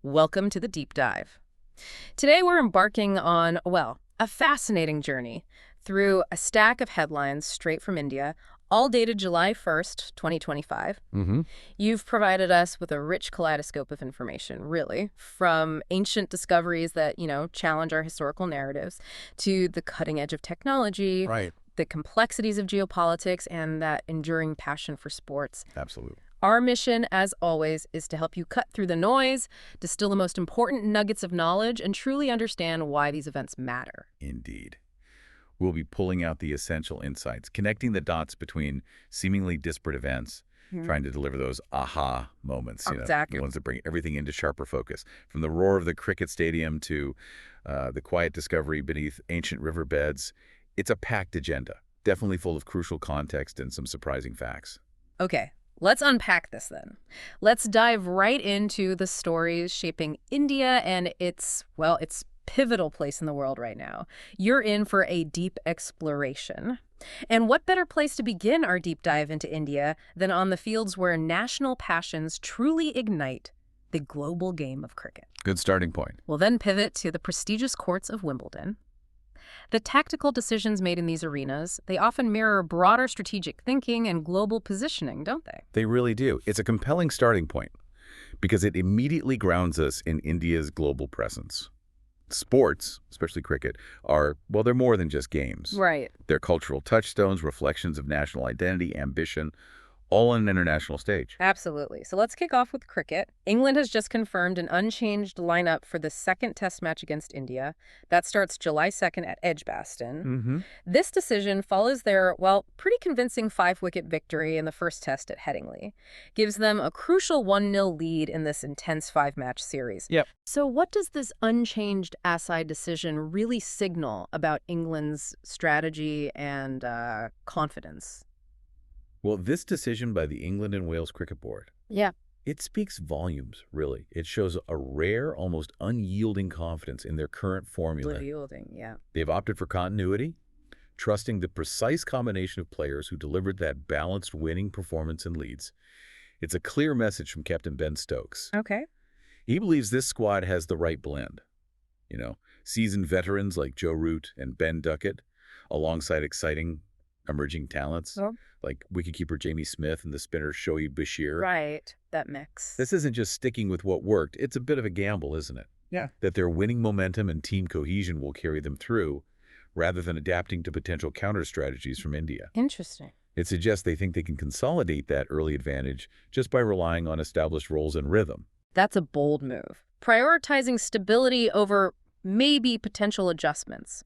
Welcome to the deep dive. Today we're embarking on, well, a fascinating journey through a stack of headlines straight from India, all dated July 1st, 2025. You've provided us with a rich kaleidoscope of information, really, from ancient discoveries that, challenge our historical narratives to the cutting edge of technology, Right. the complexities of geopolitics, and that enduring passion for sports. Absolutely. Our mission, as always, is to help you cut through the noise, distill the most important nuggets of knowledge, and truly understand why these events matter. Indeed. We'll be pulling out the essential insights, connecting the dots between seemingly disparate events, trying to deliver those aha moments, Exactly. the ones that bring everything into sharper focus. From the roar of the cricket stadium to the quiet discovery beneath ancient riverbeds, it's a packed agenda, definitely full of crucial context and some surprising facts. Okay, let's unpack this then. Let's dive right into the stories shaping India and its pivotal place in the world right now. You're in for a deep exploration. And what better place to begin our deep dive into India than on the fields where national passions truly ignite the global game of cricket? Good starting point. We'll then pivot to the prestigious courts of Wimbledon. The tactical decisions made in these arenas, they often mirror broader strategic thinking and global positioning, don't they? They really do. It's a compelling starting point because it immediately grounds us in India's global presence. Sports, especially cricket, they're more than just games. Right. They're cultural touchstones, reflections of national identity, ambition, all on an international stage. Absolutely. So let's kick off with cricket. England has just confirmed an unchanged lineup for the second test match against India. That starts July 2nd at Edgbaston. This decision follows their, pretty convincing 5-wicket victory in the first test at Headingley. Gives them a crucial 1-0 lead in this intense 5-match series. Yep. So what does this unchanged Asai decision really signal about England's strategy and confidence? Well, this decision by the England and Wales Cricket Board, Yeah. it speaks volumes, really. It shows a rare, almost unyielding confidence in their current formula. Unyielding, yeah. They've opted for continuity, trusting the precise combination of players who delivered that balanced winning performance in Leeds. It's a clear message from Captain Ben Stokes. Okay. He believes this squad has the right blend. Seasoned veterans like Joe Root and Ben Duckett, alongside exciting emerging talents like wicketkeeper Jamie Smith and the spinner Shoaib Bashir. Right, that mix. This isn't just sticking with what worked. It's a bit of a gamble, isn't it? Yeah. That their winning momentum and team cohesion will carry them through, rather than adapting to potential counter strategies from India. Interesting. It suggests they think they can consolidate that early advantage just by relying on established roles and rhythm. That's a bold move. Prioritizing stability over maybe potential adjustments.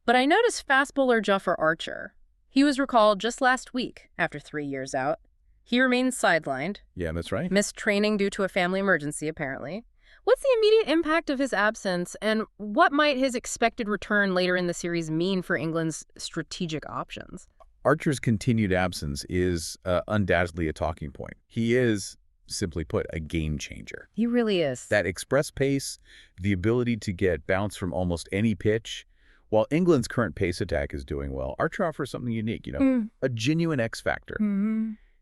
But I noticed fast bowler Jofra Archer. He was recalled just last week after 3 years out. He remains sidelined. Yeah, that's right. Missed training due to a family emergency, apparently. What's the immediate impact of his absence, and what might his expected return later in the series mean for England's strategic options? Archer's continued absence is undoubtedly a talking point. He is, simply put, a game changer. He really is. That express pace, the ability to get bounce from almost any pitch. While England's current pace attack is doing well, Archer offers something unique, a genuine X factor.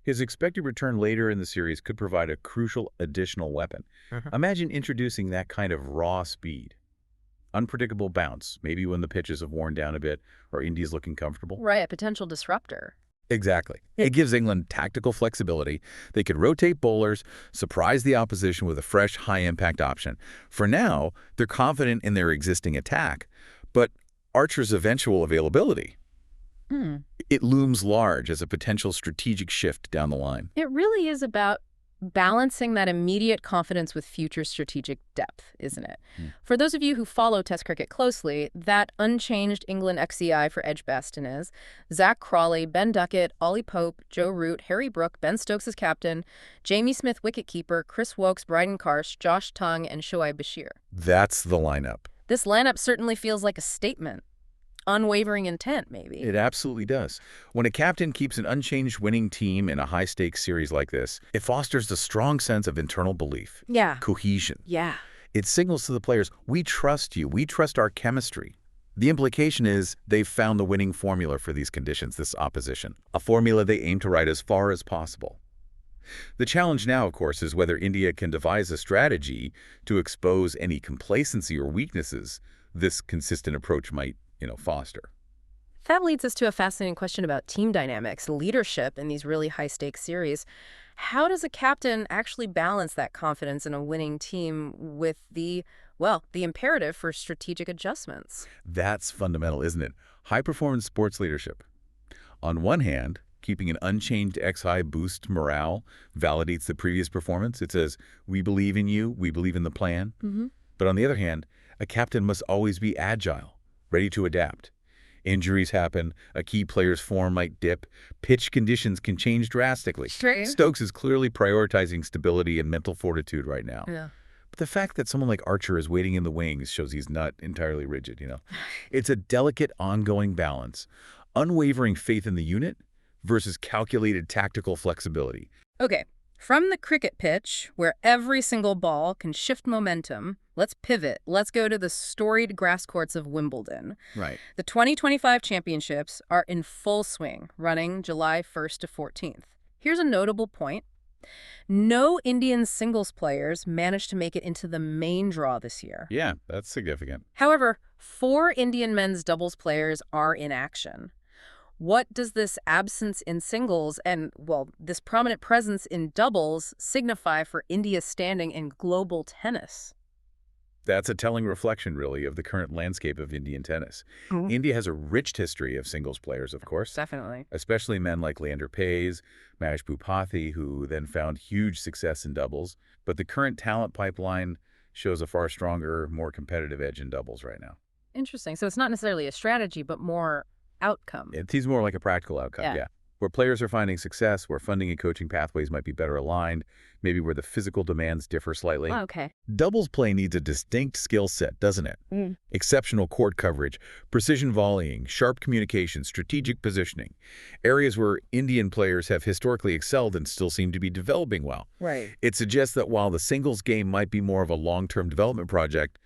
His expected return later in the series could provide a crucial additional weapon. Imagine introducing that kind of raw speed. Unpredictable bounce, maybe when the pitches have worn down a bit or India's looking comfortable. Right, a potential disruptor. Exactly. It gives England tactical flexibility. They could rotate bowlers, surprise the opposition with a fresh, high-impact option. For now, they're confident in their existing attack, but Archer's eventual availability, it looms large as a potential strategic shift down the line. It really is about balancing that immediate confidence with future strategic depth, isn't it? For those of you who follow Test cricket closely, that unchanged England XCI for Edgbaston is Zach Crawley, Ben Duckett, Ollie Pope, Joe Root, Harry Brook, Ben Stokes as captain, Jamie Smith wicketkeeper, Chris Wokes, Bryden Karsh, Josh Tongue, and Shoaib Bashir. That's the lineup. This lineup certainly feels like a statement. Unwavering intent, maybe. It absolutely does. When a captain keeps an unchanged winning team in a high-stakes series like this, it fosters a strong sense of internal belief. Yeah. Cohesion. Yeah. It signals to the players, we trust you, we trust our chemistry. The implication is they've found the winning formula for these conditions, this opposition. A formula they aim to ride as far as possible. The challenge now, of course, is whether India can devise a strategy to expose any complacency or weaknesses this consistent approach might, foster. That leads us to a fascinating question about team dynamics, leadership in these really high-stakes series. How does a captain actually balance that confidence in a winning team with the imperative for strategic adjustments? That's fundamental, isn't it? High-performance sports leadership. On one hand, keeping an unchanged X-high boosts morale, validates the previous performance. It says, we believe in you, we believe in the plan. But on the other hand, a captain must always be agile, ready to adapt. Injuries happen, a key player's form might dip, pitch conditions can change drastically. Sure. Stokes is clearly prioritizing stability and mental fortitude right now. Yeah. But the fact that someone like Archer is waiting in the wings shows he's not entirely rigid. It's a delicate, ongoing balance. Unwavering faith in the unit versus calculated tactical flexibility. Okay, from the cricket pitch, where every single ball can shift momentum, let's pivot. Let's go to the storied grass courts of Wimbledon. Right. The 2025 championships are in full swing, running July 1st to 14th. Here's a notable point. No Indian singles players managed to make it into the main draw this year. Yeah, that's significant. However, 4 Indian men's doubles players are in action. What does this absence in singles and, this prominent presence in doubles signify for India's standing in global tennis? That's a telling reflection, really, of the current landscape of Indian tennis. India has a rich history of singles players, of course. Definitely. Especially men like Leander Paes, Mahesh Bhupathi, who then found huge success in doubles. But the current talent pipeline shows a far stronger, more competitive edge in doubles right now. Interesting. So it's not necessarily a strategy, but more outcome. It's more like a practical outcome, yeah. Where players are finding success, where funding and coaching pathways might be better aligned, maybe where the physical demands differ slightly. Oh, okay. Doubles play needs a distinct skill set, doesn't it? Exceptional court coverage, precision volleying, sharp communication, strategic positioning. Areas where Indian players have historically excelled and still seem to be developing well. Right. It suggests that while the singles game might be more of a long-term development project,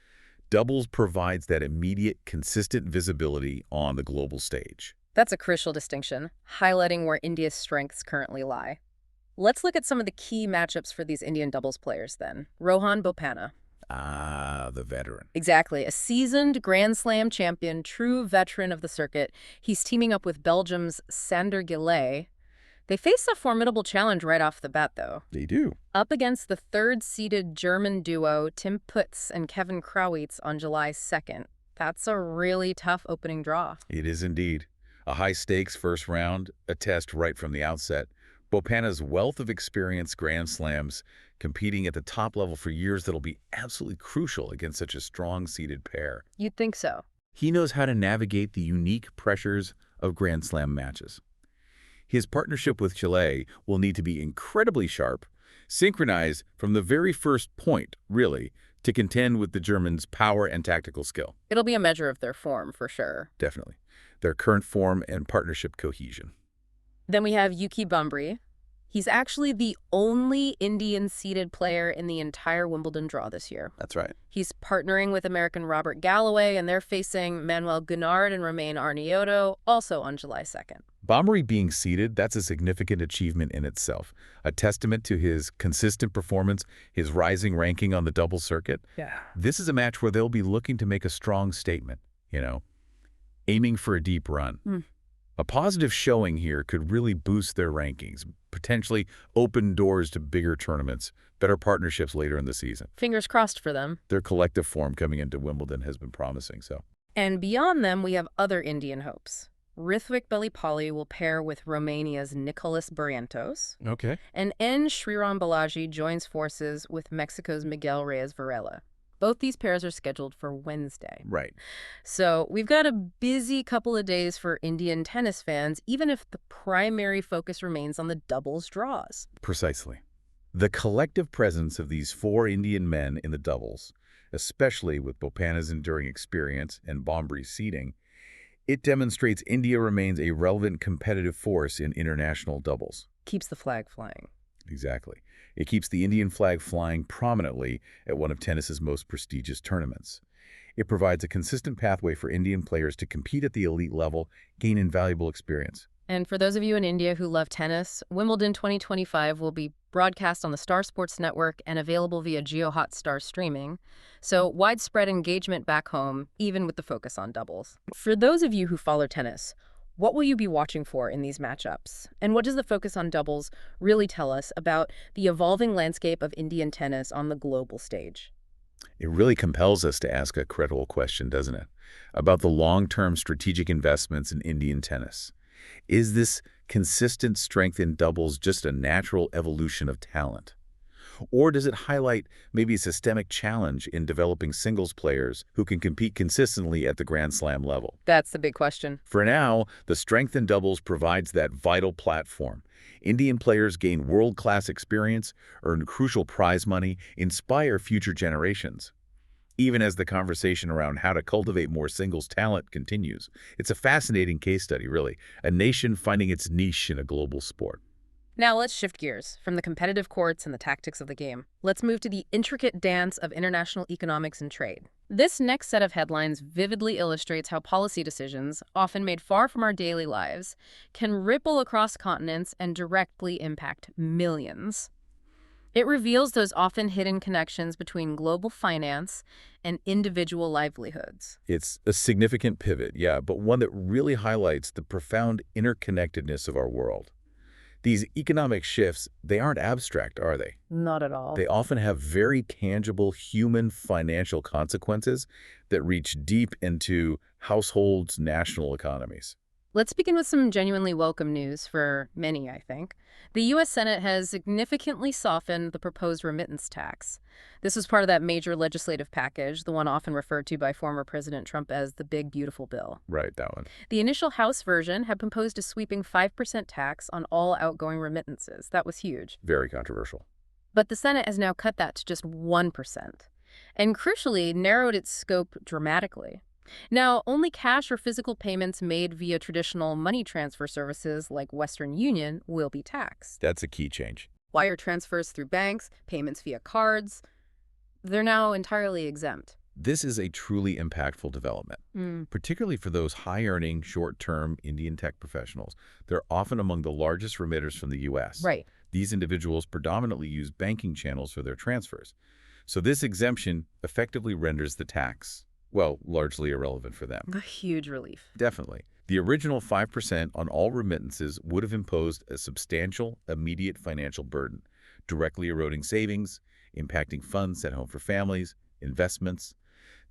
doubles provides that immediate, consistent visibility on the global stage. That's a crucial distinction, highlighting where India's strengths currently lie. Let's look at some of the key matchups for these Indian doubles players then. Rohan Bopanna. Ah, the veteran. Exactly. A seasoned Grand Slam champion, true veteran of the circuit. He's teaming up with Belgium's Sander Gillet. They face a formidable challenge right off the bat, though. They do. Up against the third-seeded German duo Tim Putz and Kevin Krawietz on July 2nd. That's a really tough opening draw. It is indeed. A high-stakes first round, a test right from the outset. Bopanna's wealth of experience Grand Slams, competing at the top level for years that'll be absolutely crucial against such a strong-seeded pair. You'd think so. He knows how to navigate the unique pressures of Grand Slam matches. His partnership with Chile will need to be incredibly sharp, synchronized from the very first point, really, to contend with the Germans' power and tactical skill. It'll be a measure of their form, for sure. Definitely. Their current form and partnership cohesion. Then we have Yuki Bambri. He's actually the only Indian-seeded player in the entire Wimbledon draw this year. That's right. He's partnering with American Robert Galloway, and they're facing Manuel Guinard and Romain Arniotto, also on July 2nd. Bambri being seeded, that's a significant achievement in itself. A testament to his consistent performance, his rising ranking on the doubles circuit. Yeah. This is a match where they'll be looking to make a strong statement, aiming for a deep run. A positive showing here could really boost their rankings, potentially open doors to bigger tournaments, better partnerships later in the season. Fingers crossed for them. Their collective form coming into Wimbledon has been promising, so. And beyond them, we have other Indian hopes. Rithwik Belipalli will pair with Romania's Nicolas Barrientos. Okay. And N. Sriram Balaji joins forces with Mexico's Miguel Reyes Varela. Both these pairs are scheduled for Wednesday. Right. So we've got a busy couple of days for Indian tennis fans, even if the primary focus remains on the doubles draws. Precisely. The collective presence of these 4 Indian men in the doubles, especially with Bopanna's enduring experience and Bambri's seeding, it demonstrates India remains a relevant competitive force in international doubles. Keeps the flag flying. Exactly. It keeps the Indian flag flying prominently at one of tennis's most prestigious tournaments. It provides a consistent pathway for Indian players to compete at the elite level, gain invaluable experience. And for those of you in India who love tennis, Wimbledon 2025 will be broadcast on the Star Sports Network and available via Hotstar streaming, so widespread engagement back home, even with the focus on doubles. For those of you who follow tennis, what will you be watching for in these matchups? And what does the focus on doubles really tell us about the evolving landscape of Indian tennis on the global stage? It really compels us to ask a critical question, doesn't it? About the long-term strategic investments in Indian tennis. Is this consistent strength in doubles just a natural evolution of talent? Or does it highlight maybe a systemic challenge in developing singles players who can compete consistently at the Grand Slam level? That's the big question. For now, the strength in doubles provides that vital platform. Indian players gain world-class experience, earn crucial prize money, inspire future generations. Even as the conversation around how to cultivate more singles talent continues, it's a fascinating case study, really. A nation finding its niche in a global sport. Now let's shift gears from the competitive courts and the tactics of the game. Let's move to the intricate dance of international economics and trade. This next set of headlines vividly illustrates how policy decisions, often made far from our daily lives, can ripple across continents and directly impact millions. It reveals those often hidden connections between global finance and individual livelihoods. It's a significant pivot, yeah, but one that really highlights the profound interconnectedness of our world. These economic shifts, they aren't abstract, are they? Not at all. They often have very tangible human financial consequences that reach deep into households' national economies. Let's begin with some genuinely welcome news for many, I think. The U.S. Senate has significantly softened the proposed remittance tax. This was part of that major legislative package, the one often referred to by former President Trump as the Big Beautiful Bill. Right, that one. The initial House version had proposed a sweeping 5% tax on all outgoing remittances. That was huge. Very controversial. But the Senate has now cut that to just 1%, and crucially narrowed its scope dramatically. Now, only cash or physical payments made via traditional money transfer services like Western Union will be taxed. That's a key change. Wire transfers through banks, payments via cards, they're now entirely exempt. This is a truly impactful development, particularly for those high-earning, short-term Indian tech professionals. They're often among the largest remitters from the U.S. Right. These individuals predominantly use banking channels for their transfers. So this exemption effectively renders the tax, well, largely irrelevant for them. A huge relief. Definitely. The original 5% on all remittances would have imposed a substantial, immediate financial burden, directly eroding savings, impacting funds set home for families, investments.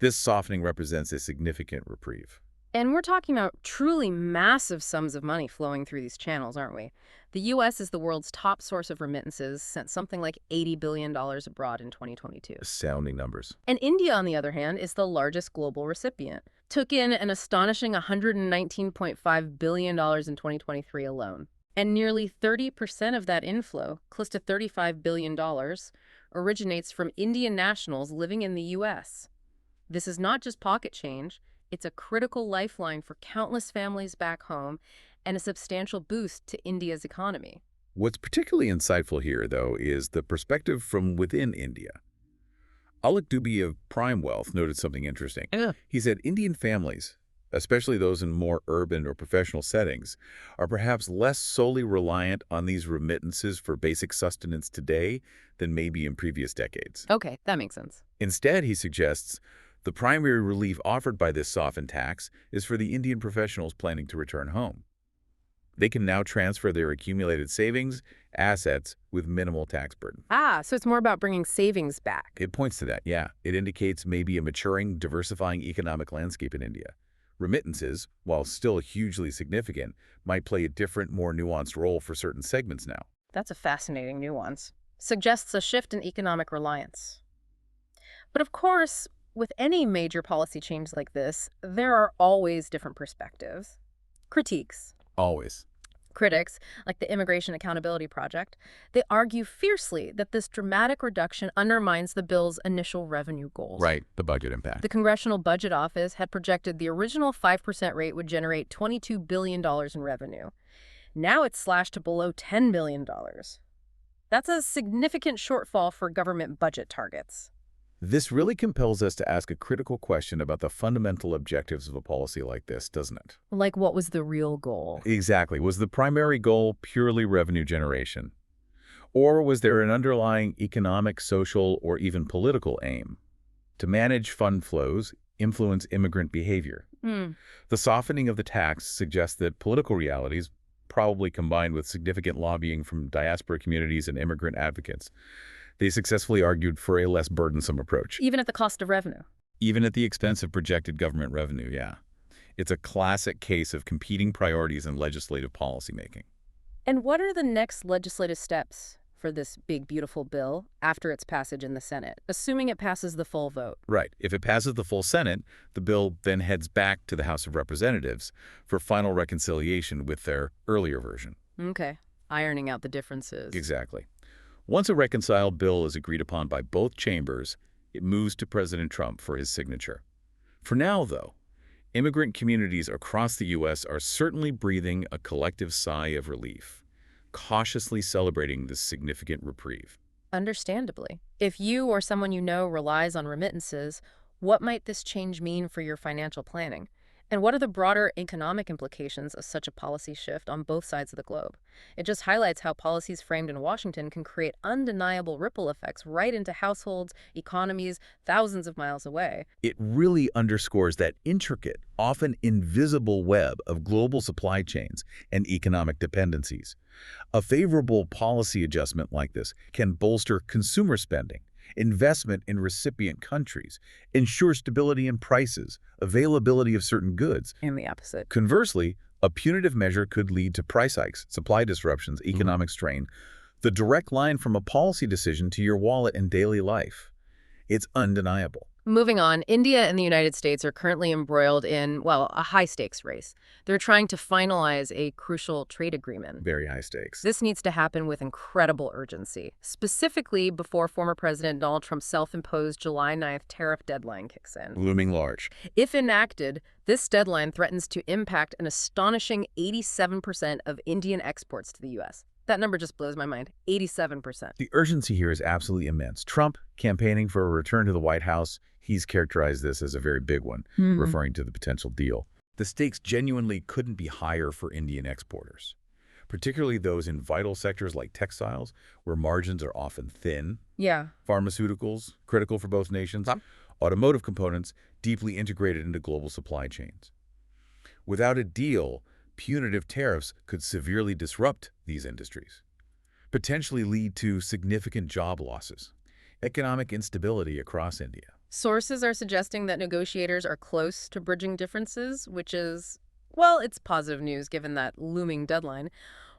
This softening represents a significant reprieve. And we're talking about truly massive sums of money flowing through these channels, aren't we? The U.S. is the world's top source of remittances, sent something like $80 billion abroad in 2022. Astounding numbers. And India, on the other hand, is the largest global recipient. Took in an astonishing $119.5 billion in 2023 alone. And nearly 30% of that inflow, close to $35 billion, originates from Indian nationals living in the U.S. This is not just pocket change. It's a critical lifeline for countless families back home and a substantial boost to India's economy. What's particularly insightful here, though, is the perspective from within India. Alok Dubey of Prime Wealth noted something interesting. He said Indian families, especially those in more urban or professional settings, are perhaps less solely reliant on these remittances for basic sustenance today than maybe in previous decades. Okay, that makes sense. Instead, he suggests, the primary relief offered by this softened tax is for the Indian professionals planning to return home. They can now transfer their accumulated savings, assets, with minimal tax burden. So it's more about bringing savings back. It points to that, yeah. It indicates maybe a maturing, diversifying economic landscape in India. Remittances, while still hugely significant, might play a different, more nuanced role for certain segments now. That's a fascinating nuance. Suggests a shift in economic reliance. But of course, with any major policy change like this, there are always different perspectives. Critiques. Always. Critics, like the Immigration Accountability Project, they argue fiercely that this dramatic reduction undermines the bill's initial revenue goals. Right, the budget impact. The Congressional Budget Office had projected the original 5% rate would generate $22 billion in revenue. Now it's slashed to below $10 billion. That's a significant shortfall for government budget targets. This really compels us to ask a critical question about the fundamental objectives of a policy like this, doesn't it? Like, what was the real goal? Exactly. Was the primary goal purely revenue generation? Or was there an underlying economic, social, or even political aim to manage fund flows, influence immigrant behavior? The softening of the tax suggests that political realities, probably combined with significant lobbying from diaspora communities and immigrant advocates, they successfully argued for a less burdensome approach. Even at the cost of revenue. Even at the expense of projected government revenue, yeah. It's a classic case of competing priorities in legislative policymaking. And what are the next legislative steps for this big, beautiful bill after its passage in the Senate, assuming it passes the full vote? Right. If it passes the full Senate, the bill then heads back to the House of Representatives for final reconciliation with their earlier version. Okay. Ironing out the differences. Exactly. Once a reconciled bill is agreed upon by both chambers, it moves to President Trump for his signature. For now, though, immigrant communities across the U.S. are certainly breathing a collective sigh of relief, cautiously celebrating this significant reprieve. Understandably. If you or someone you know relies on remittances, what might this change mean for your financial planning? And what are the broader economic implications of such a policy shift on both sides of the globe? It just highlights how policies framed in Washington can create undeniable ripple effects right into households, economies, thousands of miles away. It really underscores that intricate, often invisible web of global supply chains and economic dependencies. A favorable policy adjustment like this can bolster consumer spending, investment in recipient countries, ensure stability in prices, availability of certain goods. And the opposite. Conversely, a punitive measure could lead to price hikes, supply disruptions, economic strain, the direct line from a policy decision to your wallet and daily life. It's undeniable. Moving on, India and the United States are currently embroiled in, well, a high-stakes race. They're trying to finalize a crucial trade agreement. Very high stakes. This needs to happen with incredible urgency, specifically before former President Donald Trump's self-imposed July 9th tariff deadline kicks in. Looming large. If enacted, this deadline threatens to impact an astonishing 87% of Indian exports to the U.S. That number just blows my mind. 87%. The urgency here is absolutely immense. Trump, campaigning for a return to the White House, he's characterized this as a very big one, referring to the potential deal. The stakes genuinely couldn't be higher for Indian exporters, particularly those in vital sectors like textiles, where margins are often thin. Yeah. Pharmaceuticals, critical for both nations. Automotive components, deeply integrated into global supply chains. Without a deal, punitive tariffs could severely disrupt these industries, potentially lead to significant job losses, economic instability across India. Sources are suggesting that negotiators are close to bridging differences, which is, well, it's positive news given that looming deadline.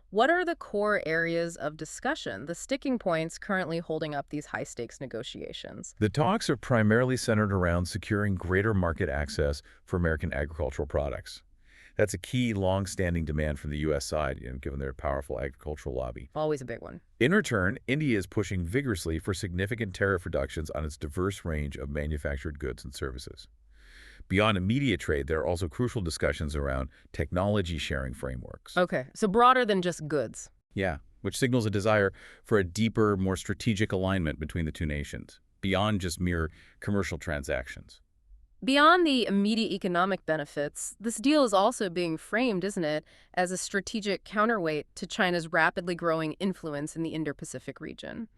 What are the core areas of discussion, the sticking points currently holding up these high-stakes negotiations? The talks are primarily centered around securing greater market access for American agricultural products. That's a key, long-standing demand from the U.S. side, given their powerful agricultural lobby. Always a big one. In return, India is pushing vigorously for significant tariff reductions on its diverse range of manufactured goods and services. Beyond immediate trade, there are also crucial discussions around technology sharing frameworks. Okay, so broader than just goods. Yeah, which signals a desire for a deeper, more strategic alignment between the two nations, beyond just mere commercial transactions. Beyond the immediate economic benefits, this deal is also being framed, isn't it, as a strategic counterweight to China's rapidly growing influence in the Indo-Pacific region.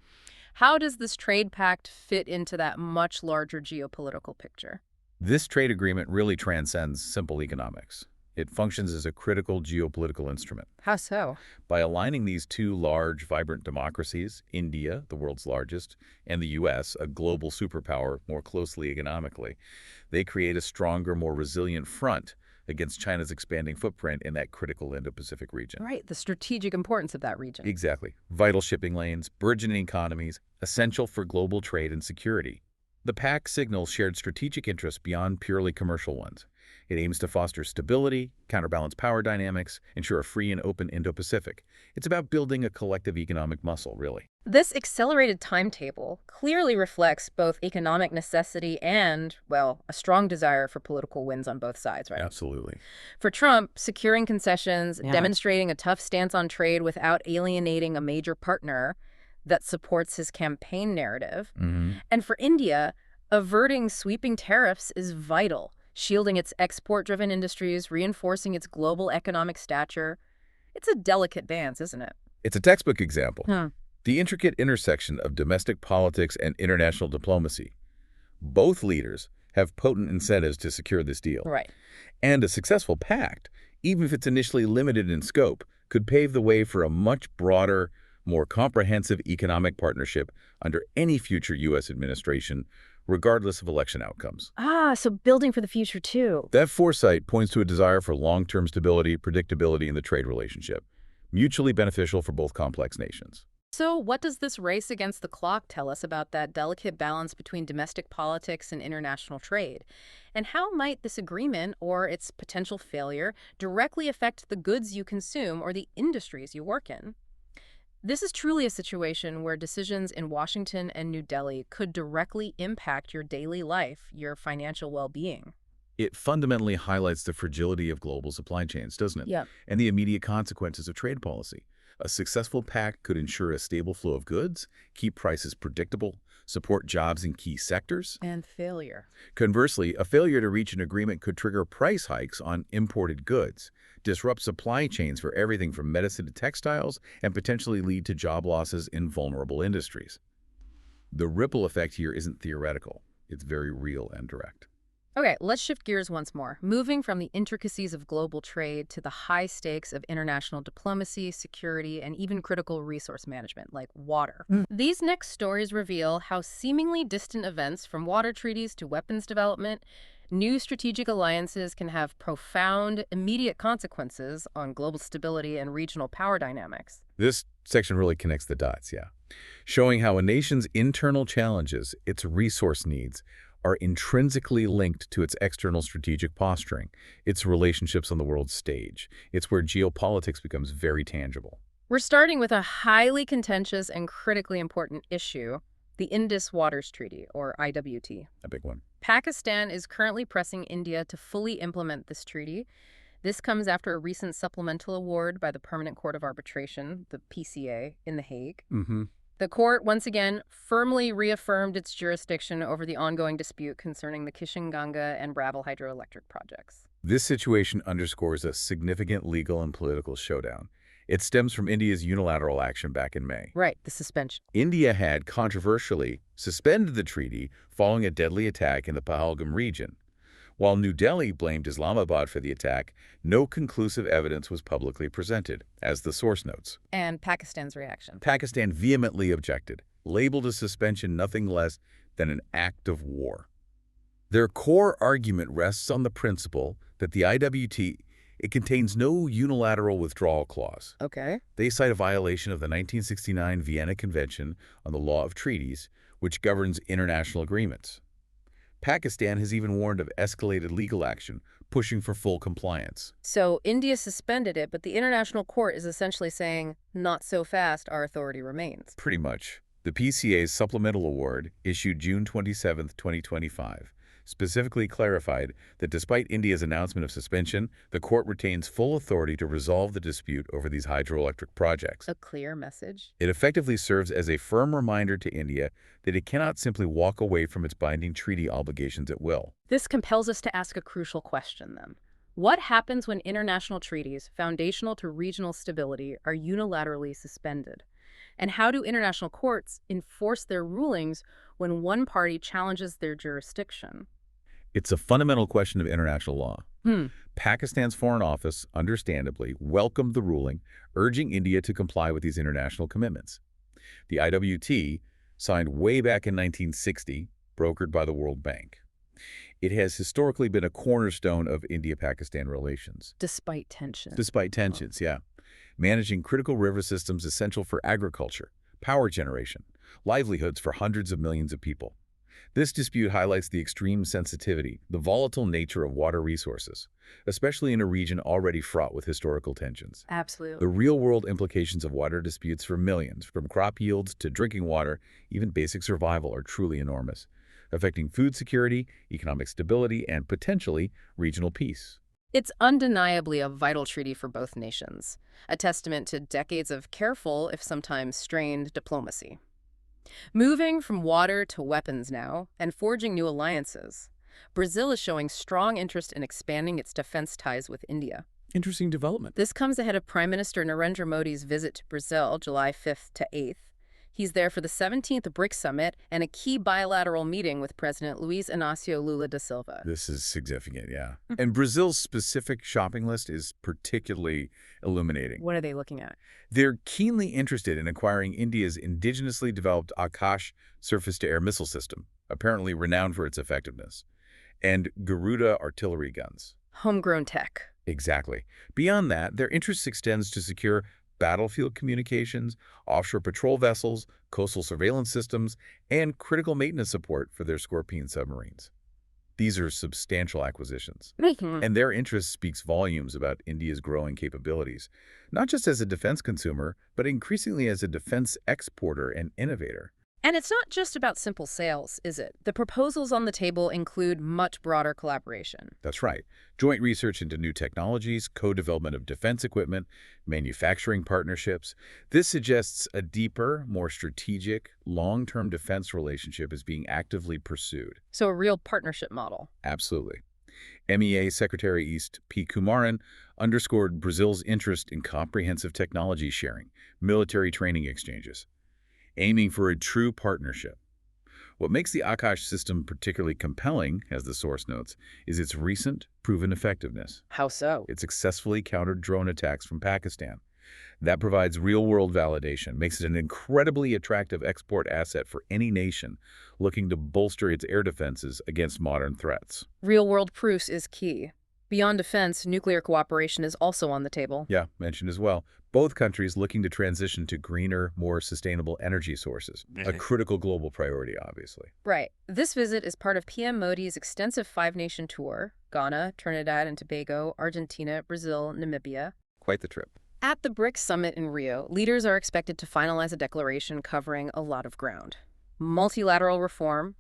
How does this trade pact fit into that much larger geopolitical picture? This trade agreement really transcends simple economics. It functions as a critical geopolitical instrument. How so? By aligning these two large, vibrant democracies, India, the world's largest, and the U.S., a global superpower, more closely economically, they create a stronger, more resilient front against China's expanding footprint in that critical Indo-Pacific region. Right, the strategic importance of that region. Exactly. Vital shipping lanes, burgeoning economies, essential for global trade and security. The pact signals shared strategic interests beyond purely commercial ones. It aims to foster stability, counterbalance power dynamics, ensure a free and open Indo-Pacific. It's about building a collective economic muscle, really. This accelerated timetable clearly reflects both economic necessity and, well, a strong desire for political wins on both sides, right? Absolutely. For Trump, securing concessions, demonstrating a tough stance on trade without alienating a major partner that supports his campaign narrative. And for India, averting sweeping tariffs is vital, shielding its export-driven industries, reinforcing its global economic stature. It's a delicate dance, isn't it? It's a textbook example. The intricate intersection of domestic politics and international diplomacy. Both leaders have potent incentives to secure this deal. Right. And a successful pact, even if it's initially limited in scope, could pave the way for a much broader, more comprehensive economic partnership under any future U.S. administration, regardless of election outcomes. Ah, so building for the future, too. That foresight points to a desire for long-term stability, predictability in the trade relationship, mutually beneficial for both complex nations. So what does this race against the clock tell us about that delicate balance between domestic politics and international trade? And how might this agreement, or its potential failure, directly affect the goods you consume or the industries you work in? This is truly a situation where decisions in Washington and New Delhi could directly impact your daily life, your financial well-being. It fundamentally highlights the fragility of global supply chains, doesn't it? Yeah. And the immediate consequences of trade policy. A successful pact could ensure a stable flow of goods, keep prices predictable, support jobs in key sectors. And failure. Conversely, a failure to reach an agreement could trigger price hikes on imported goods, disrupt supply chains for everything from medicine to textiles, and potentially lead to job losses in vulnerable industries. The ripple effect here isn't theoretical. It's very real and direct. Okay, let's shift gears once more, moving from the intricacies of global trade to the high stakes of international diplomacy, security, and even critical resource management, like water. These next stories reveal how seemingly distant events, from water treaties to weapons development, new strategic alliances can have profound, immediate consequences on global stability and regional power dynamics. This section really connects the dots, yeah, showing how a nation's internal challenges, its resource needs, are intrinsically linked to its external strategic posturing, its relationships on the world stage. It's where geopolitics becomes very tangible. We're starting with a highly contentious and critically important issue, the Indus Waters Treaty, or IWT. A big one. Pakistan is currently pressing India to fully implement this treaty. This comes after a recent supplemental award by the Permanent Court of Arbitration, the PCA, in The Hague. The court, once again, firmly reaffirmed its jurisdiction over the ongoing dispute concerning the Kishanganga and Ravel hydroelectric projects. This situation underscores a significant legal and political showdown. It stems from India's unilateral action back in May. Right, the suspension. India had controversially suspended the treaty following a deadly attack in the Pahalgam region. While New Delhi blamed Islamabad for the attack, no conclusive evidence was publicly presented, as the source notes. And Pakistan's reaction. Pakistan vehemently objected, labeled a suspension nothing less than an act of war. Their core argument rests on the principle that the IWT, it contains no unilateral withdrawal clause. Okay. They cite a violation of the 1969 Vienna Convention on the Law of Treaties, which governs international agreements. Pakistan has even warned of escalated legal action, pushing for full compliance. So India suspended it, but the International Court is essentially saying, not so fast, our authority remains. Pretty much. The PCA's supplemental award, issued June 27, 2025, specifically clarified that despite India's announcement of suspension, the court retains full authority to resolve the dispute over these hydroelectric projects. A clear message. It effectively serves as a firm reminder to India that it cannot simply walk away from its binding treaty obligations at will. This compels us to ask a crucial question, then. What happens when international treaties, foundational to regional stability, are unilaterally suspended? And how do international courts enforce their rulings when one party challenges their jurisdiction? It's a fundamental question of international law. Pakistan's Foreign Office, understandably, welcomed the ruling, urging India to comply with these international commitments. The IWT, signed way back in 1960, brokered by the World Bank. It has historically been a cornerstone of India-Pakistan relations. Despite tensions. Despite tensions, yeah. Managing critical river systems essential for agriculture, power generation, livelihoods for hundreds of millions of people. This dispute highlights the extreme sensitivity, the volatile nature of water resources, especially in a region already fraught with historical tensions. Absolutely. The real-world implications of water disputes for millions, from crop yields to drinking water, even basic survival, are truly enormous, affecting food security, economic stability, and potentially regional peace. It's undeniably a vital treaty for both nations, a testament to decades of careful, if sometimes strained, diplomacy. Moving from water to weapons now, and forging new alliances, Brazil is showing strong interest in expanding its defense ties with India. Interesting development. This comes ahead of Prime Minister Narendra Modi's visit to Brazil July 5th to 8th. He's there for the 17th BRICS Summit and a key bilateral meeting with President Luiz Inácio Lula da Silva. This is significant, yeah. And Brazil's specific shopping list is particularly illuminating. What are they looking at? They're keenly interested in acquiring India's indigenously developed Akash surface-to-air missile system, apparently renowned for its effectiveness, and Garuda artillery guns. Homegrown tech. Exactly. Beyond that, their interest extends to secure battlefield communications, offshore patrol vessels, coastal surveillance systems, and critical maintenance support for their Scorpion submarines. These are substantial acquisitions, and their interest speaks volumes about India's growing capabilities, not just as a defense consumer, but increasingly as a defense exporter and innovator. And it's not just about simple sales, is it? The proposals on the table include much broader collaboration. That's right. Joint research into new technologies, co-development of defense equipment, manufacturing partnerships. This suggests a deeper, more strategic, long-term defense relationship is being actively pursued. So a real partnership model. Absolutely. MEA Secretary East P. Kumaran underscored Brazil's interest in comprehensive technology sharing, military training exchanges, aiming for a true partnership. What makes the Akash system particularly compelling, as the source notes, is its recent, proven effectiveness. How so? It successfully countered drone attacks from Pakistan. That provides real-world validation, makes it an incredibly attractive export asset for any nation looking to bolster its air defenses against modern threats. Real-world proofs is key. Beyond defense, nuclear cooperation is also on the table. Yeah, mentioned as well. Both countries looking to transition to greener, more sustainable energy sources, a critical global priority, obviously. Right. This visit is part of PM Modi's extensive five-nation tour: Ghana, Trinidad and Tobago, Argentina, Brazil, Namibia. Quite the trip. At the BRICS Summit in Rio, leaders are expected to finalize a declaration covering a lot of ground: multilateral reform,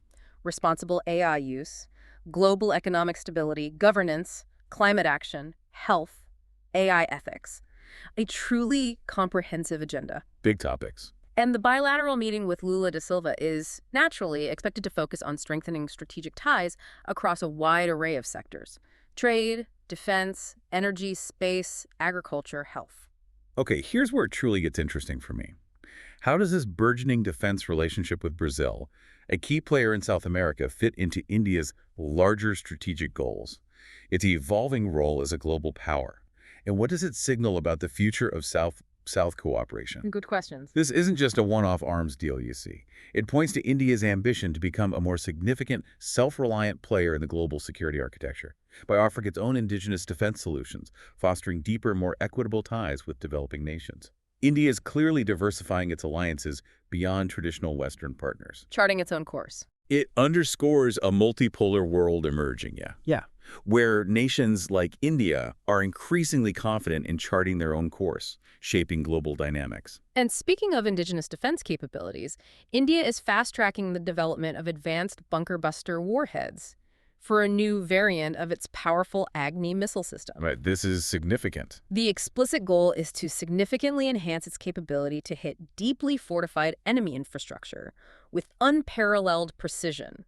responsible AI use, global economic stability, governance, climate action, health, AI ethics. A truly comprehensive agenda. Big topics. And the bilateral meeting with Lula da Silva is, naturally, expected to focus on strengthening strategic ties across a wide array of sectors: trade, defense, energy, space, agriculture, health. Okay, here's where it truly gets interesting for me. How does this burgeoning defense relationship with Brazil, a key player in South America, fit into India's larger strategic goals, its evolving role as a global power? And what does it signal about the future of South-South cooperation? Good questions. This isn't just a one-off arms deal, you see. It points to India's ambition to become a more significant, self-reliant player in the global security architecture by offering its own indigenous defense solutions, fostering deeper, more equitable ties with developing nations. India is clearly diversifying its alliances beyond traditional Western partners. Charting its own course. It underscores a multipolar world emerging, Yeah. where nations like India are increasingly confident in charting their own course, shaping global dynamics. And speaking of indigenous defense capabilities, India is fast-tracking the development of advanced bunker-buster warheads for a new variant of its powerful Agni missile system. Right, this is significant. The explicit goal is to significantly enhance its capability to hit deeply fortified enemy infrastructure with unparalleled precision.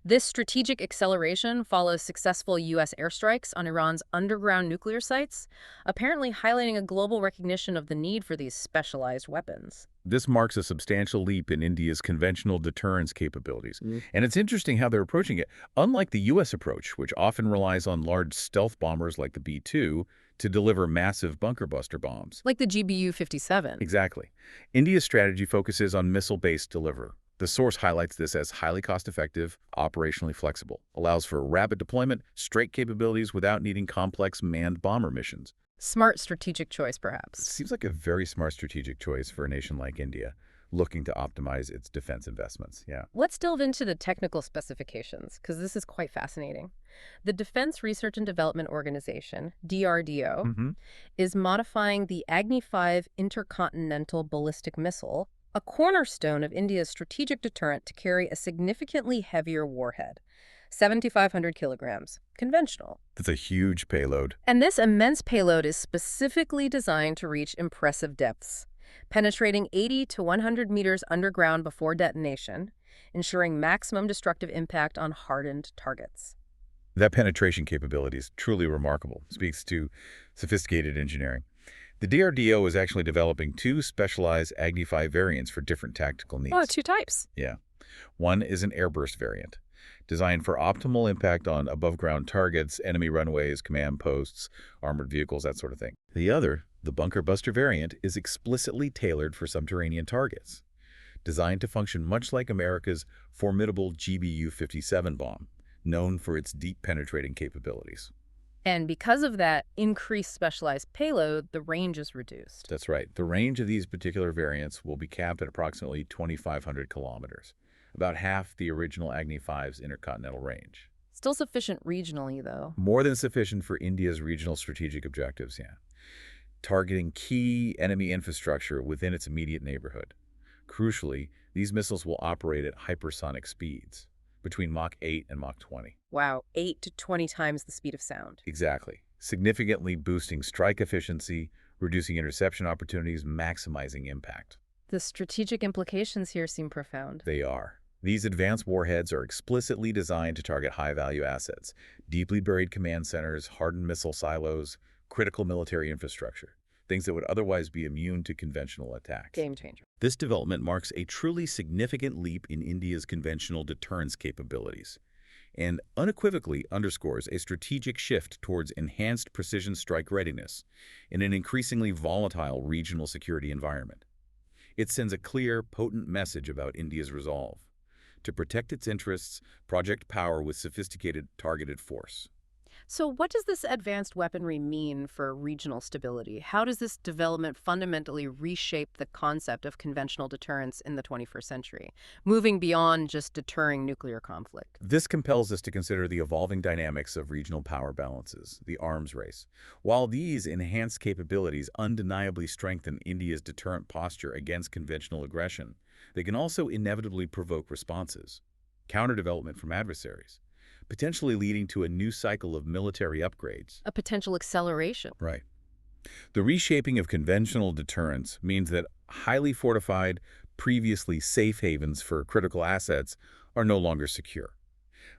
This strategic acceleration follows successful U.S. airstrikes on Iran's underground nuclear sites, apparently highlighting a global recognition of the need for these specialized weapons. This marks a substantial leap in India's conventional deterrence capabilities. And it's interesting how they're approaching it. Unlike the U.S. approach, which often relies on large stealth bombers like the B-2 to deliver massive bunker-buster bombs. Like the GBU-57. Exactly. India's strategy focuses on missile-based delivery. The source highlights this as highly cost-effective, operationally flexible, allows for rapid deployment, straight capabilities without needing complex manned bomber missions. Smart strategic choice, perhaps. Seems like a very smart strategic choice for a nation like India, looking to optimize its defense investments. Yeah. Let's delve into the technical specifications, because this is quite fascinating. The Defense Research and Development Organization, DRDO, is modifying the Agni-5 intercontinental ballistic missile, a cornerstone of India's strategic deterrent, to carry a significantly heavier warhead, 7,500 kilograms, conventional. That's a huge payload. And this immense payload is specifically designed to reach impressive depths, penetrating 80 to 100 meters underground before detonation, ensuring maximum destructive impact on hardened targets. That penetration capability is truly remarkable. Speaks to sophisticated engineering. The DRDO is actually developing two specialized Agni 5 variants for different tactical Oh, needs. two types. Yeah. One is an airburst variant, designed for optimal impact on above-ground targets, enemy runways, command posts, armored vehicles, that sort of thing. The other, the bunker buster variant, is explicitly tailored for subterranean targets, designed to function much like America's formidable GBU-57 bomb, known for its deep penetrating capabilities. And because of that increased specialized payload, the range is reduced. That's right. The range of these particular variants will be capped at approximately 2,500 kilometers, about half the original Agni 5's intercontinental range. Still sufficient regionally, though. More than sufficient for India's regional strategic objectives, yeah. Targeting key enemy infrastructure within its immediate neighborhood. Crucially, these missiles will operate at hypersonic speeds, between Mach 8 and Mach 20. Wow, 8 to 20 times the speed of sound. Exactly. Significantly boosting strike efficiency, reducing interception opportunities, maximizing impact. The strategic implications here seem profound. They are. These advanced warheads are explicitly designed to target high-value assets, deeply buried command centers, hardened missile silos, critical military infrastructure, things that would otherwise be immune to conventional attacks. Game changer. This development marks a truly significant leap in India's conventional deterrence capabilities and unequivocally underscores a strategic shift towards enhanced precision strike readiness in an increasingly volatile regional security environment. It sends a clear, potent message about India's resolve to protect its interests, project power with sophisticated, targeted force. So what does this advanced weaponry mean for regional stability? How does this development fundamentally reshape the concept of conventional deterrence in the 21st century, moving beyond just deterring nuclear conflict? This compels us to consider the evolving dynamics of regional power balances, the arms race. While these enhanced capabilities undeniably strengthen India's deterrent posture against conventional aggression, they can also inevitably provoke responses, counter-development from adversaries, potentially leading to a new cycle of military upgrades. A potential acceleration. Right. The reshaping of conventional deterrence means that highly fortified, previously safe havens for critical assets are no longer secure.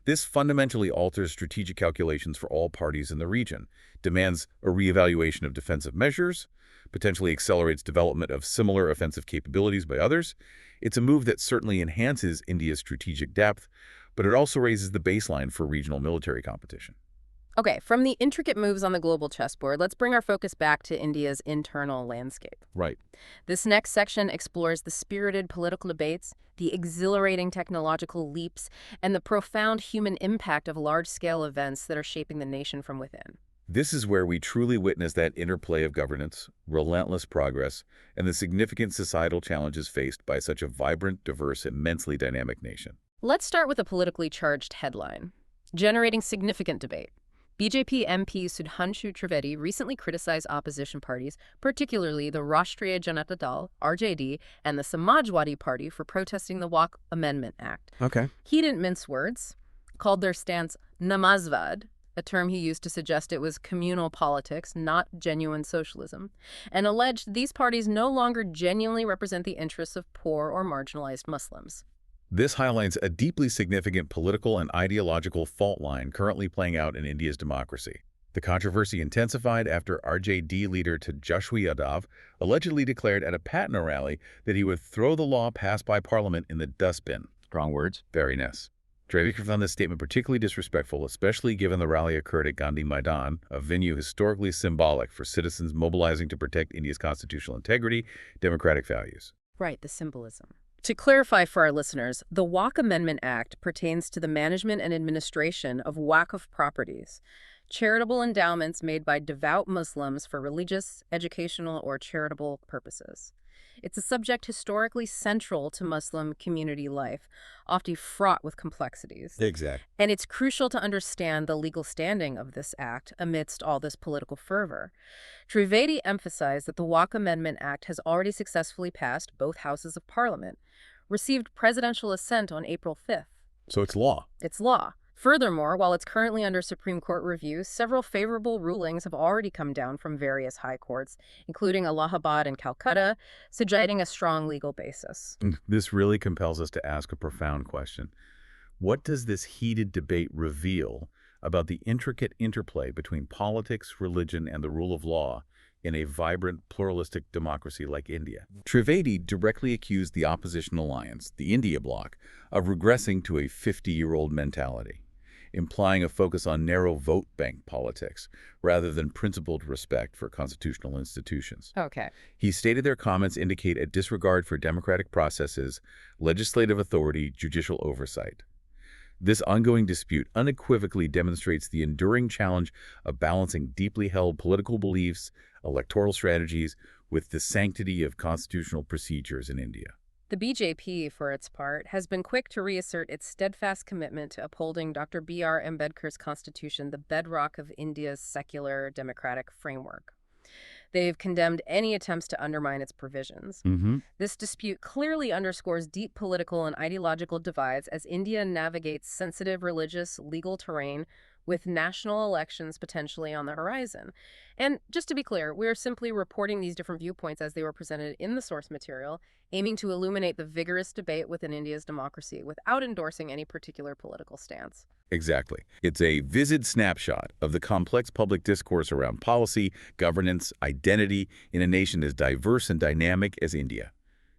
This fundamentally alters strategic calculations for all parties in the region, demands a reevaluation of defensive measures, potentially accelerates development of similar offensive capabilities by others. It's a move that certainly enhances India's strategic depth, but it also raises the baseline for regional military competition. Okay, from the intricate moves on the global chessboard, let's bring our focus back to India's internal landscape. Right. This next section explores the spirited political debates, the exhilarating technological leaps, and the profound human impact of large-scale events that are shaping the nation from within. This is where we truly witness that interplay of governance, relentless progress, and the significant societal challenges faced by such a vibrant, diverse, immensely dynamic nation. Let's start with a politically charged headline, generating significant debate. BJP MP Sudhanshu Trivedi recently criticized opposition parties, particularly the Rashtriya Janata Dal, RJD, and the Samajwadi Party for protesting the Waqf Amendment Act. Okay. He didn't mince words, called their stance namazvad, a term he used to suggest it was communal politics, not genuine socialism, and alleged these parties no longer genuinely represent the interests of poor or marginalized Muslims. This highlights a deeply significant political and ideological fault line currently playing out in India's democracy. The controversy intensified after RJD leader Tejaswi Yadav allegedly declared at a Patna rally that he would throw the law passed by Parliament in the dustbin. Strong words. Very nice. Trivedi found this statement particularly disrespectful, especially given the rally occurred at Gandhi Maidan, a venue historically symbolic for citizens mobilizing to protect India's constitutional integrity, democratic values. Right, the symbolism. To clarify for our listeners, the Waqf Amendment Act pertains to the management and administration of Waqf properties, charitable endowments made by devout Muslims for religious, educational, or charitable purposes. It's a subject historically central to Muslim community life, often fraught with complexities. Exactly. And it's crucial to understand the legal standing of this act amidst all this political fervor. Trivedi emphasized that the Waqf Amendment Act has already successfully passed both houses of Parliament, received presidential assent on April 5th. So it's law. It's law. Furthermore, while it's currently under Supreme Court review, several favorable rulings have already come down from various high courts, including Allahabad and Calcutta, suggesting a strong legal basis. This really compels us to ask a profound question. What does this heated debate reveal about the intricate interplay between politics, religion, and the rule of law in a vibrant, pluralistic democracy like India. Trivedi directly accused the opposition alliance, the India bloc, of regressing to a 50-year-old mentality, implying a focus on narrow vote bank politics rather than principled respect for constitutional institutions. Okay. He stated their comments indicate a disregard for democratic processes, legislative authority, judicial oversight. This ongoing dispute unequivocally demonstrates the enduring challenge of balancing deeply held political beliefs, electoral strategies, with the sanctity of constitutional procedures in India. The BJP, for its part, has been quick to reassert its steadfast commitment to upholding Dr. B.R. Ambedkar's constitution, the bedrock of India's secular democratic framework. They've condemned any attempts to undermine its provisions. This dispute clearly underscores deep political and ideological divides as India navigates sensitive religious, legal terrain with national elections potentially on the horizon. And just to be clear, we're simply reporting these different viewpoints as they were presented in the source material, aiming to illuminate the vigorous debate within India's democracy without endorsing any particular political stance. Exactly. It's a vivid snapshot of the complex public discourse around policy, governance, identity in a nation as diverse and dynamic as India.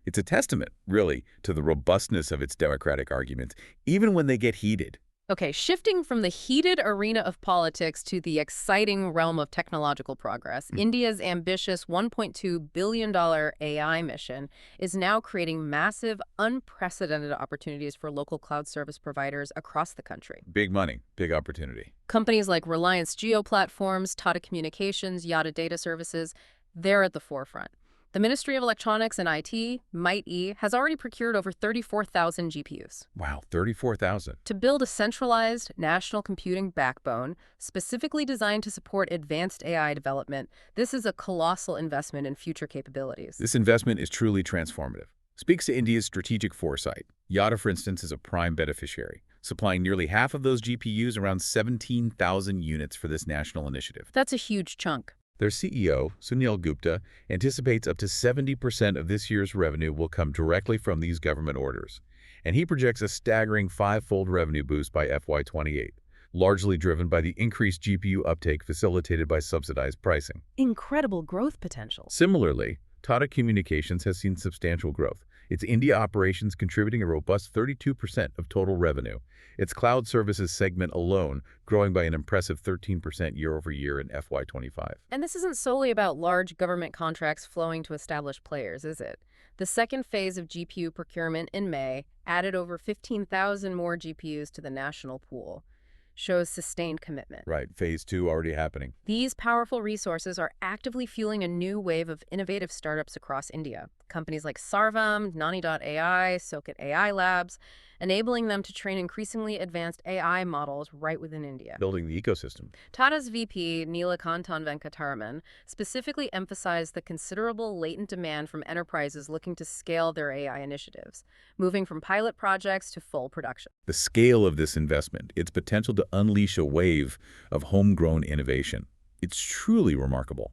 It's a testament, really, to the robustness of its democratic arguments, even when they get heated. Okay, shifting from the heated arena of politics to the exciting realm of technological progress, India's ambitious $1.2 billion AI mission is now creating massive, unprecedented opportunities for local cloud service providers across the country. Big money, big opportunity. Companies like Reliance Jio Platforms, Tata Communications, Yada Data Services, they're at the forefront. The Ministry of Electronics and IT, MIT-E, has already procured over 34,000 GPUs. Wow, 34,000. To build a centralized national computing backbone specifically designed to support advanced AI development, this is a colossal investment in future capabilities. This investment is truly transformative. Speaks to India's strategic foresight. Yada, for instance, is a prime beneficiary, supplying nearly half of those GPUs, around 17,000 units for this national initiative. That's a huge chunk. Their CEO, Sunil Gupta, anticipates up to 70% of this year's revenue will come directly from these government orders, and he projects a staggering 5-fold revenue boost by FY28, largely driven by the increased GPU uptake facilitated by subsidized pricing. Incredible growth potential. Similarly, Tata Communications has seen substantial growth, its India operations contributing a robust 32% of total revenue, its cloud services segment alone growing by an impressive 13% year-over-year in FY25. And this isn't solely about large government contracts flowing to established players, is it? The second phase of GPU procurement in May added over 15,000 more GPUs to the national pool. Shows sustained commitment. Right, phase 2 already happening. These powerful resources are actively fueling a new wave of innovative startups across India. Companies like Sarvam, Nani.ai, Socket AI Labs, enabling them to train increasingly advanced AI models right within India. Building the ecosystem. Tata's VP, Neelakantan Venkataraman, specifically emphasized the considerable latent demand from enterprises looking to scale their AI initiatives, moving from pilot projects to full production. The scale of this investment, its potential to unleash a wave of homegrown innovation. It's truly remarkable.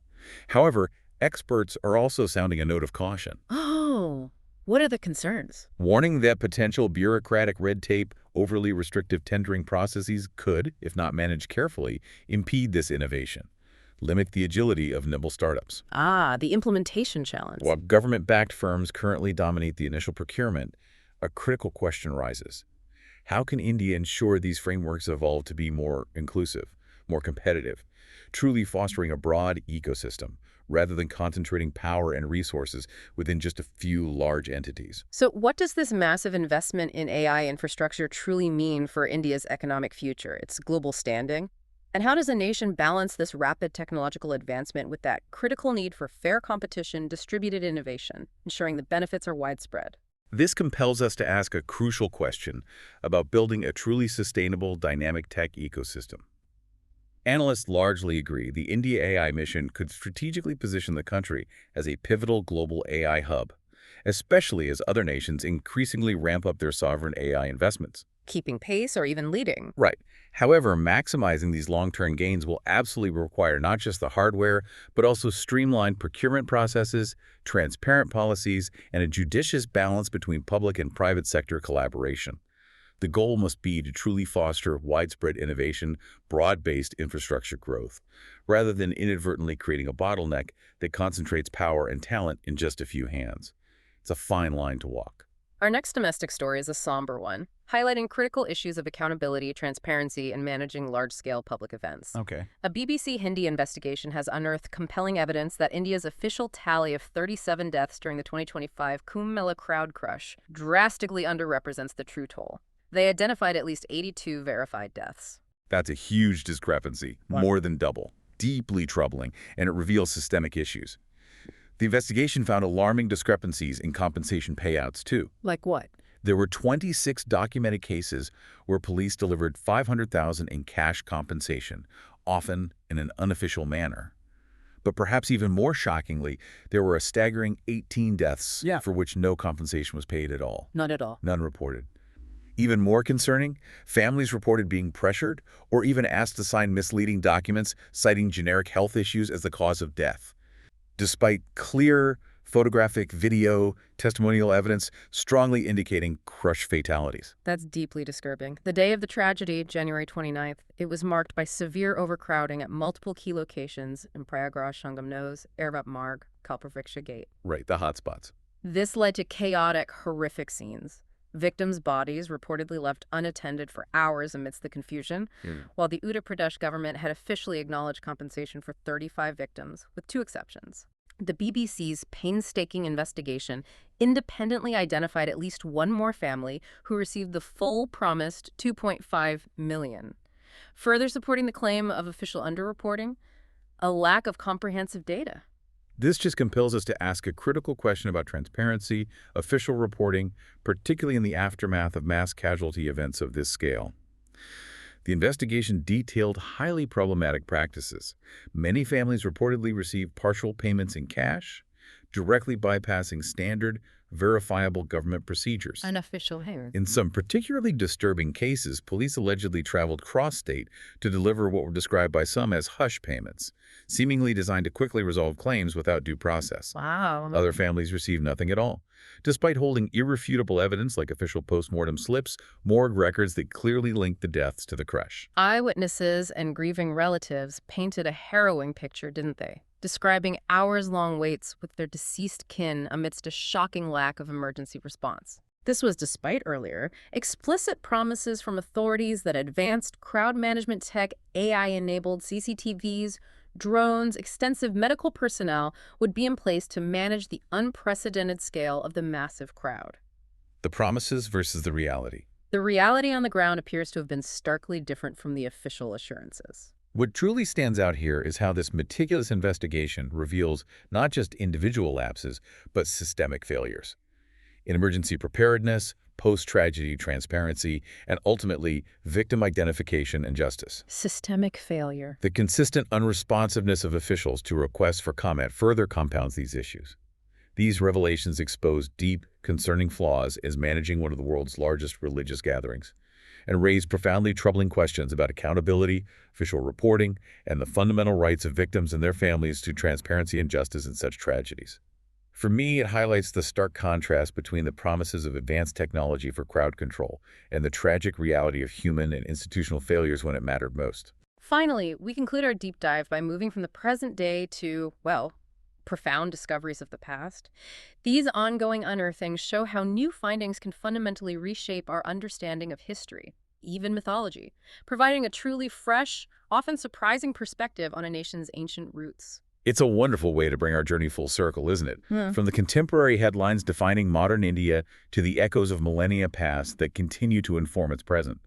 However, experts are also sounding a note of caution. Oh, what are the concerns? Warning that potential bureaucratic red tape, overly restrictive tendering processes could, if not managed carefully, impede this innovation, limit the agility of nimble startups. Ah, the implementation challenge. While government-backed firms currently dominate the initial procurement, a critical question rises. How can India ensure these frameworks evolve to be more inclusive, more competitive, truly fostering a broad ecosystem, rather than concentrating power and resources within just a few large entities? So what does this massive investment in AI infrastructure truly mean for India's economic future, its global standing? And how does a nation balance this rapid technological advancement with that critical need for fair competition, distributed innovation, ensuring the benefits are widespread? This compels us to ask a crucial question about building a truly sustainable, dynamic tech ecosystem. Analysts largely agree the India AI mission could strategically position the country as a pivotal global AI hub, especially as other nations increasingly ramp up their sovereign AI investments. Keeping pace or even leading. Right. However, maximizing these long-term gains will absolutely require not just the hardware, but also streamlined procurement processes, transparent policies, and a judicious balance between public and private sector collaboration. The goal must be to truly foster widespread innovation, broad-based infrastructure growth, rather than inadvertently creating a bottleneck that concentrates power and talent in just a few hands. It's a fine line to walk. Our next domestic story is a somber one, highlighting critical issues of accountability, transparency, and managing large-scale public events. Okay. A BBC Hindi investigation has unearthed compelling evidence that India's official tally of 37 deaths during the 2025 Kumbh Mela crowd crush drastically underrepresents the true toll. They identified at least 82 verified deaths. That's a huge discrepancy, more than double. Deeply troubling, and it reveals systemic issues. The investigation found alarming discrepancies in compensation payouts, too. Like what? There were 26 documented cases where police delivered $500,000 in cash compensation, often in an unofficial manner. But perhaps even more shockingly, there were a staggering 18 deaths for which no compensation was paid at all. Not at all. None reported. Even more concerning, families reported being pressured or even asked to sign misleading documents citing generic health issues as the cause of death, despite clear photographic, video, testimonial evidence strongly indicating crush fatalities. That's deeply disturbing. The day of the tragedy, January 29th, it was marked by severe overcrowding at multiple key locations in Prayagraj, Shangamnose, Ervat Marg, Kalpavriksha Gate. Right, the hotspots. This led to chaotic, horrific scenes. Victims' bodies reportedly left unattended for hours amidst the confusion, while the Uttar Pradesh government had officially acknowledged compensation for 35 victims, with 2 exceptions. The BBC's painstaking investigation independently identified at least one more family who received the full promised $2.5 million. Further supporting the claim of official underreporting, a lack of comprehensive data. This just compels us to ask a critical question about transparency, official reporting, particularly in the aftermath of mass casualty events of this scale. The investigation detailed highly problematic practices. Many families reportedly received partial payments in cash, directly bypassing standard, verifiable government procedures. Unofficial payment. In some particularly disturbing cases, police allegedly traveled cross-state to deliver what were described by some as hush payments, seemingly designed to quickly resolve claims without due process. Wow. Other families received nothing at all, despite holding irrefutable evidence like official postmortem slips, morgue records that clearly linked the deaths to the crush. Eyewitnesses and grieving relatives painted a harrowing picture, didn't they? Describing hours-long waits with their deceased kin amidst a shocking lack of emergency response. This was despite earlier explicit promises from authorities that advanced crowd management tech, AI-enabled CCTVs, drones, extensive medical personnel would be in place to manage the unprecedented scale of the massive crowd. The promises versus the reality. The reality on the ground appears to have been starkly different from the official assurances. What truly stands out here is how this meticulous investigation reveals not just individual lapses, but systemic failures. In emergency preparedness, post-tragedy transparency, and ultimately, victim identification and justice. Systemic failure. The consistent unresponsiveness of officials to requests for comment further compounds these issues. These revelations expose deep, concerning flaws as managing one of the world's largest religious gatherings, and raise profoundly troubling questions about accountability, official reporting, and the fundamental rights of victims and their families to transparency and justice in such tragedies. For me, it highlights the stark contrast between the promises of advanced technology for crowd control and the tragic reality of human and institutional failures when it mattered most. Finally, we conclude our deep dive by moving from the present day to, well, profound discoveries of the past. These ongoing unearthings show how new findings can fundamentally reshape our understanding of history, even mythology, providing a truly fresh, often surprising perspective on a nation's ancient roots. It's a wonderful way to bring our journey full circle, isn't it? From the contemporary headlines defining modern India to the echoes of millennia past that continue to inform its present.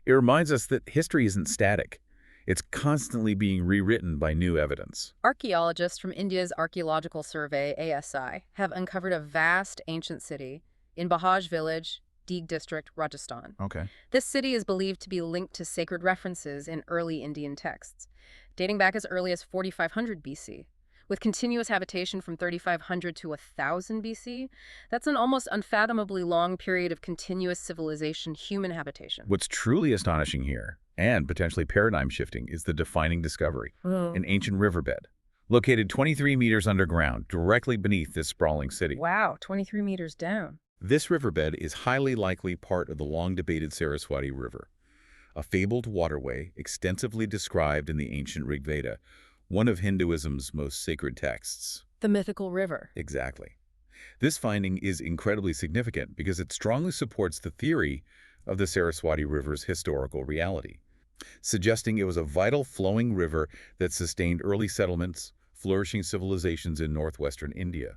It reminds us that history isn't static. It's constantly being rewritten by new evidence. Archaeologists from India's Archaeological Survey, ASI, have uncovered a vast ancient city in Bahaj village, Deeg district, Rajasthan. Okay. This city is believed to be linked to sacred references in early Indian texts, dating back as early as 4500 BC. With continuous habitation from 3500 to 1000 BC, that's an almost unfathomably long period of continuous civilization, human habitation. What's truly astonishing here, and potentially paradigm-shifting, is the defining discovery, an ancient riverbed, located 23 meters underground, directly beneath this sprawling city. Wow, 23 meters down. This riverbed is highly likely part of the long-debated Saraswati River, a fabled waterway extensively described in the ancient Rig Veda, one of Hinduism's most sacred texts. The mythical river. Exactly. This finding is incredibly significant because it strongly supports the theory of the Saraswati River's historical reality, suggesting it was a vital flowing river that sustained early settlements, flourishing civilizations in northwestern India.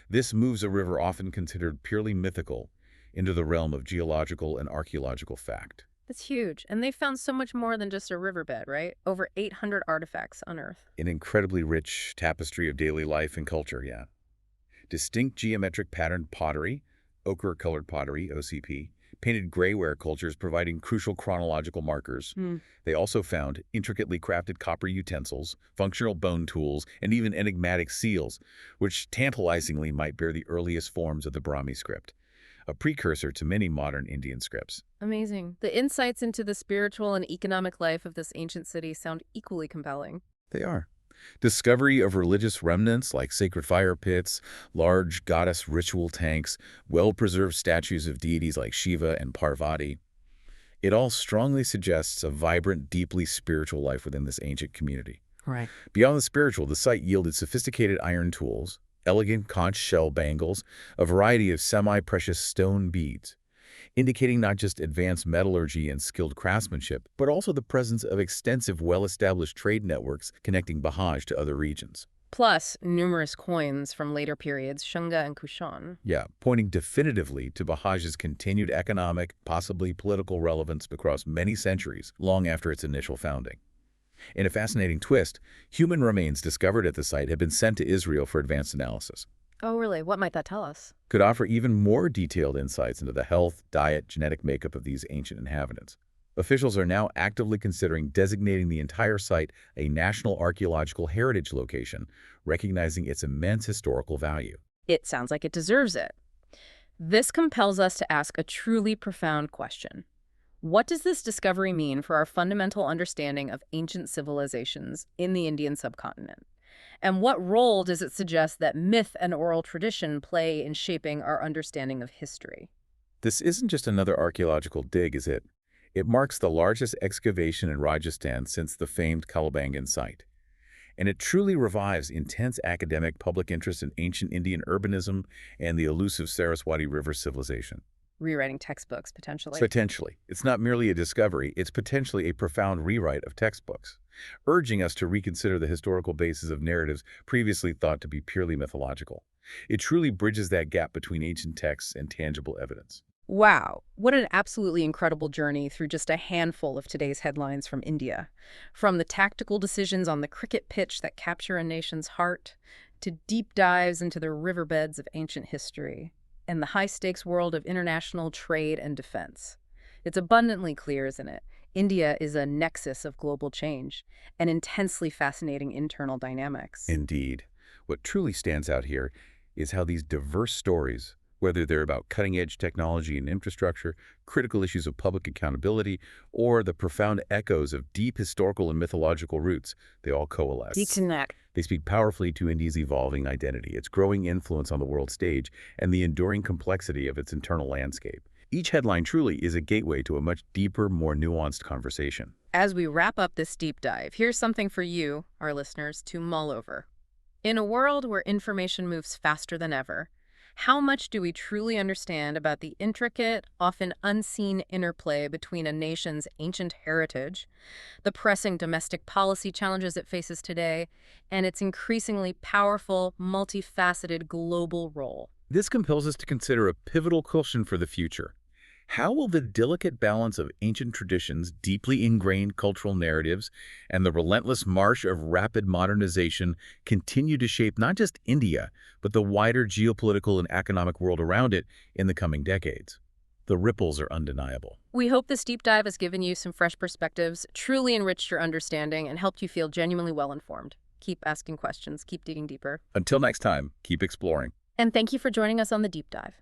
This moves a river often considered purely mythical into the realm of geological and archaeological fact. That's huge. And they found so much more than just a riverbed, right? Over 800 artifacts unearthed. An incredibly rich tapestry of daily life and culture, yeah. Distinct geometric patterned pottery, ochre-colored pottery, OCP, painted grayware cultures providing crucial chronological markers. They also found intricately crafted copper utensils, functional bone tools, and even enigmatic seals, which tantalizingly might bear the earliest forms of the Brahmi script, a precursor to many modern Indian scripts. Amazing. The insights into the spiritual and economic life of this ancient city sound equally compelling. They are. Discovery of religious remnants like sacred fire pits, large goddess ritual tanks, well-preserved statues of deities like Shiva and Parvati. It all strongly suggests a vibrant, deeply spiritual life within this ancient community. Right. Beyond the spiritual, the site yielded sophisticated iron tools, elegant conch shell bangles, a variety of semi-precious stone beads, indicating not just advanced metallurgy and skilled craftsmanship, but also the presence of extensive, well-established trade networks connecting Bahaj to other regions. Plus, numerous coins from later periods, Shunga and Kushan. Yeah, pointing definitively to Bahaj's continued economic, possibly political relevance across many centuries, long after its initial founding. In a fascinating twist, human remains discovered at the site have been sent to Israel for advanced analysis. Oh, really? What might that tell us? Could offer even more detailed insights into the health, diet, genetic makeup of these ancient inhabitants. Officials are now actively considering designating the entire site a National Archaeological Heritage location, recognizing its immense historical value. It sounds like it deserves it. This compels us to ask a truly profound question. What does this discovery mean for our fundamental understanding of ancient civilizations in the Indian subcontinent? And what role does it suggest that myth and oral tradition play in shaping our understanding of history? This isn't just another archaeological dig, is it? It marks the largest excavation in Rajasthan since the famed Kalibangan site. And it truly revives intense academic public interest in ancient Indian urbanism and the elusive Saraswati River civilization. Rewriting textbooks, potentially. Potentially. It's not merely a discovery, it's potentially a profound rewrite of textbooks, urging us to reconsider the historical basis of narratives previously thought to be purely mythological. It truly bridges that gap between ancient texts and tangible evidence. Wow, what an absolutely incredible journey through just a handful of today's headlines from India. From the tactical decisions on the cricket pitch that capture a nation's heart, to deep dives into the riverbeds of ancient history, and the high-stakes world of international trade and defense. It's abundantly clear, isn't it? India is a nexus of global change and intensely fascinating internal dynamics. Indeed. What truly stands out here is how these diverse stories, whether they're about cutting-edge technology and infrastructure, critical issues of public accountability, or the profound echoes of deep historical and mythological roots, they all coalesce. They speak powerfully to India's evolving identity, its growing influence on the world stage, and the enduring complexity of its internal landscape. Each headline truly is a gateway to a much deeper, more nuanced conversation. As we wrap up this deep dive, here's something for you, our listeners, to mull over. In a world where information moves faster than ever, how much do we truly understand about the intricate, often unseen interplay between a nation's ancient heritage, the pressing domestic policy challenges it faces today, and its increasingly powerful, multifaceted global role? This compels us to consider a pivotal question for the future. How will the delicate balance of ancient traditions, deeply ingrained cultural narratives, and the relentless march of rapid modernization continue to shape not just India, but the wider geopolitical and economic world around it in the coming decades? The ripples are undeniable. We hope this deep dive has given you some fresh perspectives, truly enriched your understanding, and helped you feel genuinely well-informed. Keep asking questions, keep digging deeper. Until next time, keep exploring. And thank you for joining us on the deep dive.